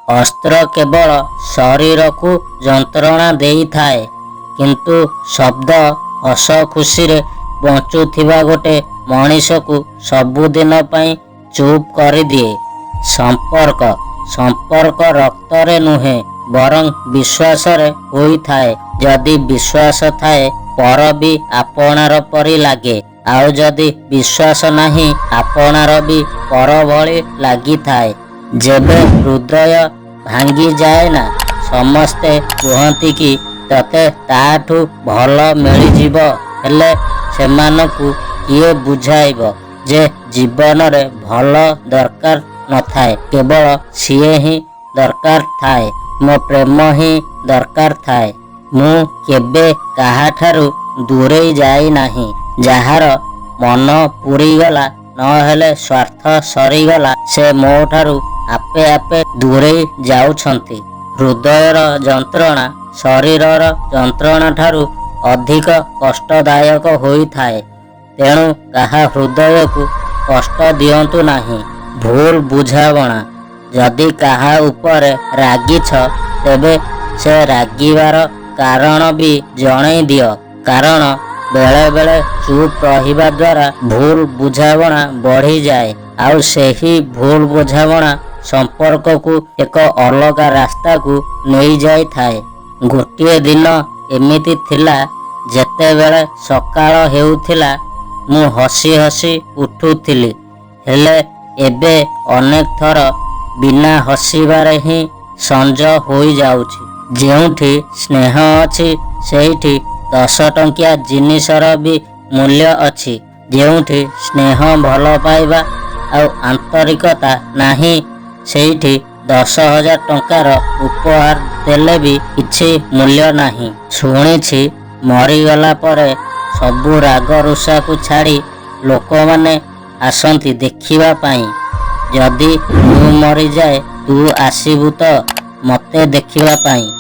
अस्त्र केवल शरीर को जंत्रणा देइथाए किंतु शब्द हस खुशी रे बंचुथिबा गोटे मनीष को सबुदिन पई चुप कर दिए। संपर्क संपर्क रक्त रे नुहे बरं विश्वास रे होई थाए। जदि विश्वास थाए पर भी आपणार परी लागे, आउ जदि विश्वास नाही आपणार भी पर भली लागी थाए। जेबे हृदय भांगी जाए ना समस्ते कहती कि तते ताठू भल मिल हेले सेमानकु किए बुझाइब जे जीवन रे भल दरकार न थाए, केवल सीए ही दरकार थाए। मो प्रेम ही दरकार थाए। मु केबे काहाठारू दूरे जाई नाही। जहार मन पूरी गला न हेले स्वार्थ सरीगला से मो ठारू आपे आपे दूरे जाउछंती। हृदयर जंत्रणा शरीरर जंत्रणा ठारू अधिक कष्टदायक होई थाए। तेणु कहा हृदय को कष्ट दियंतु नाही। भूल बुझावणा जदि कहा ऊपर रागिछ तेबे से रागिवार कारण भी जणई दियो, कारण बेले बेले चुप रहिबा द्वारा भूल बुझावणा बढ़ी जाए। आउ सेही भूल बुझावणा संपर्क को एक अलगा रास्ता को नहीं जाई थाए। गोटे दिन एमिति थिला जेते बेले सकाळ हेउथिला मु हसी हसी उठुथिली, हेले एबे अनेक थर बिना हसीबारे ही संज होई जाउछि। जेउठी स्नेह अछि सेठी 10 टंकिया जिनिसर भी मूल्य अछि। जेउठी स्नेह भल पाइबा आउ आंतरिकता नाही सेठी 10,000 टंकार उपहार देले भी किछि मूल्य नाही। शुणिछि मरीगला परे सबु राग रुषा को छाड़ी लोक माने आसंती देखिबा पाई। जदि मु मरी जाए तू आसीबु तो मते देखिबा पाई।